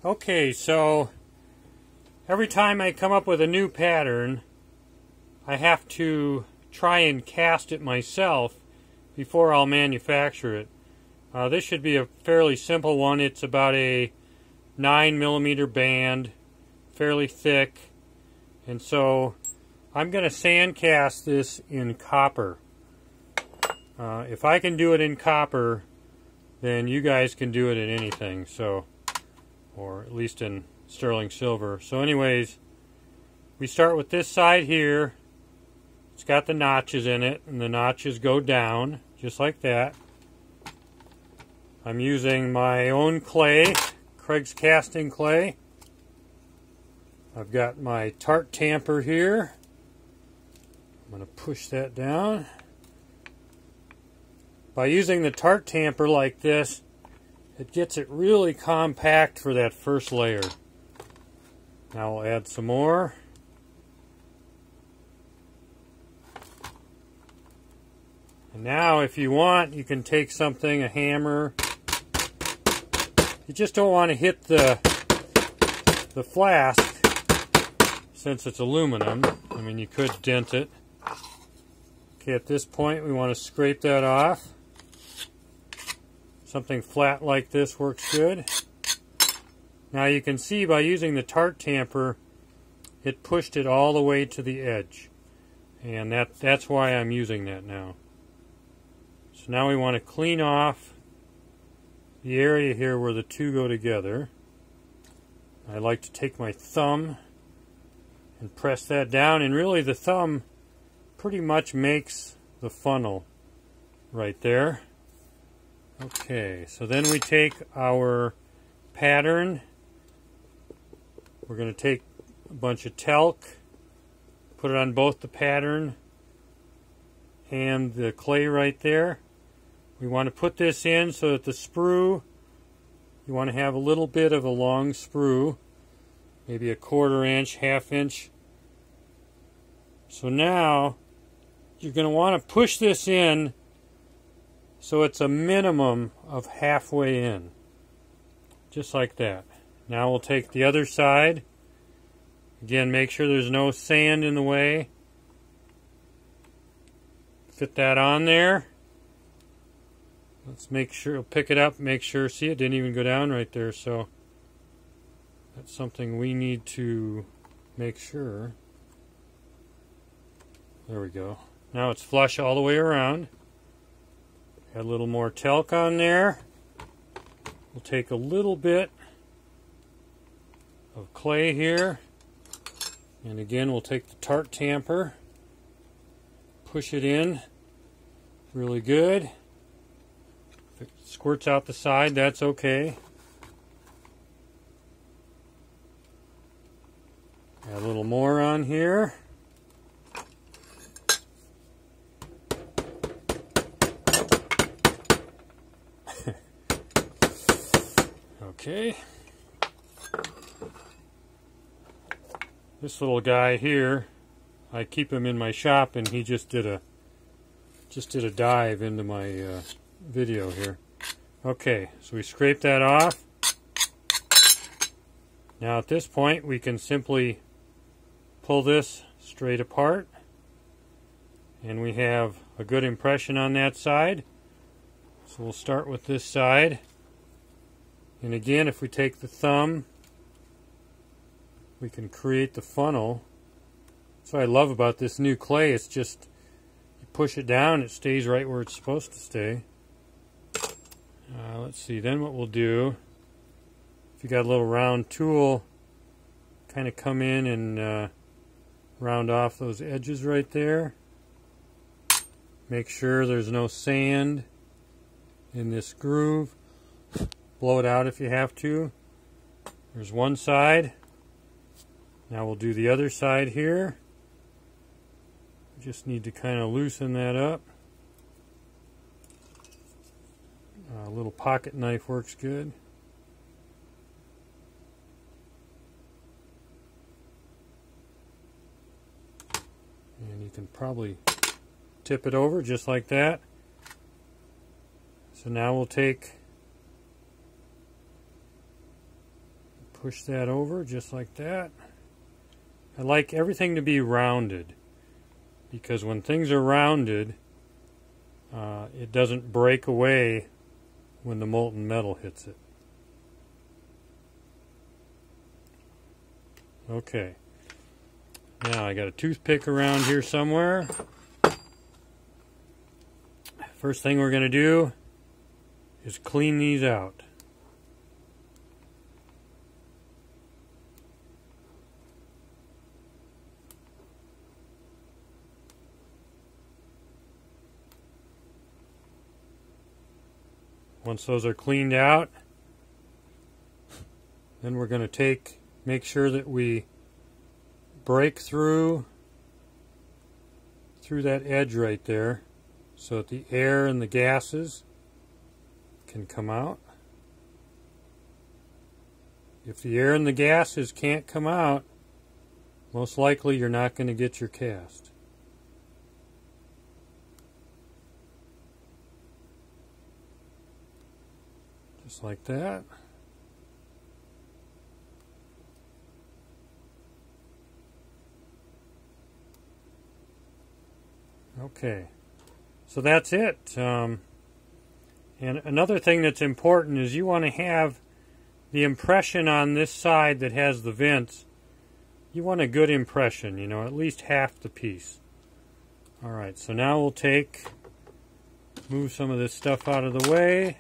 Okay, so every time I come up with a new pattern, I have to try and cast it myself before I'll manufacture it. This should be a fairly simple one. It's about a 9mm band, fairly thick, and so I'm going to sand cast this in copper. If I can do it in copper, then you guys can do it in anything, so, or at least in sterling silver. So anyways, we start with this side here. It's got the notches in it, and the notches go down just like that. I'm using my own clay, Craig's casting clay. I've got my tart tamper here. I'm going to push that down. By using the tart tamper like this, it gets it really compact for that first layer. Now we'll add some more. And now if you want, you can take something, a hammer. You just don't want to hit the flask since it's aluminum. I mean, you could dent it. Okay, at this point we want to scrape that off. Something flat like this works good. Now you can see by using the tart tamper, it pushed it all the way to the edge. And that's why I'm using that now. So now we want to clean off the area here where the two go together. I like to take my thumb and press that down, and really the thumb pretty much makes the funnel right there. Okay, so then we take our pattern. We're going to take a bunch of talc, put it on both the pattern and the clay right there. We want to put this in so that the sprue, you want to have a little bit of a long sprue, maybe a 1/4 inch, 1/2 inch. So now you're going to want to push this in so it's a minimum of halfway in, just like that. Now we'll take the other side. Again, make sure there's no sand in the way. Fit that on there. Let's make sure, pick it up, make sure, see, it didn't even go down right there, so that's something we need to make sure. There we go. Now it's flush all the way around. Add a little more talc on there. We'll take a little bit of clay here, and again we'll take the tart tamper, push it in really good. If it squirts out the side, that's okay. Add a little more on here. Okay. This little guy here, I keep him in my shop, and he just did a dive into my video here. Okay, so we scrape that off. Now at this point we can simply pull this straight apart, and we have a good impression on that side. So we'll start with this side, and again, if we take the thumb, we can create the funnel. That's what I love about this new clay. It's just, you push it down, it stays right where it's supposed to stay. Let's see, then what we'll do, if you got a little round tool, kind of come in and round off those edges right there. Make sure there's no sand in this groove. Blow it out if you have to. There's one side. Now we'll do the other side here. Just need to kind of loosen that up. A little pocket knife works good. And you can probably tip it over just like that. So now we'll take Push that over just like that. I like everything to be rounded, because when things are rounded, it doesn't break away when the molten metal hits it. Okay. Now I got a toothpick around here somewhere. First thing we're going to do is clean these out. Once those are cleaned out, then we're going to make sure that we break through that edge right there so that the air and the gases can come out. If the air and the gases can't come out, most likely you're not going to get your cast. Just like that. Okay, so that's it. And another thing that's important is you want to have the impression on this side that has the vents. You want a good impression, you know, at least half the piece. Alright, so now we'll move some of this stuff out of the way.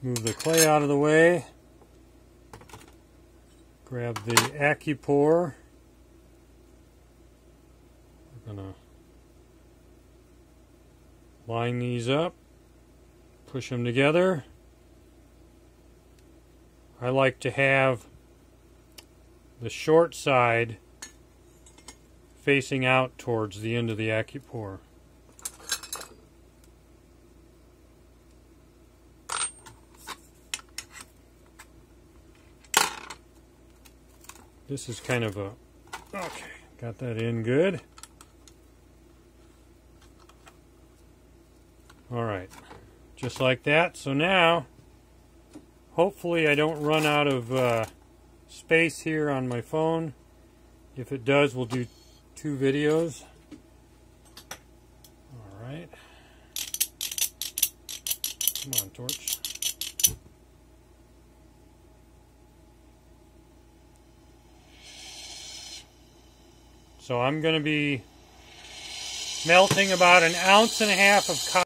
Move the clay out of the way. Grab the AccuPore. We're going to line these up, push them together. I like to have the short side facing out towards the end of the AccuPore. This is kind of okay, got that in good. Alright, just like that. So now, hopefully I don't run out of space here on my phone. If it does, we'll do 2 videos. Alright. Come on, torch. So I'm going to be melting about 1.5 ounces of copper.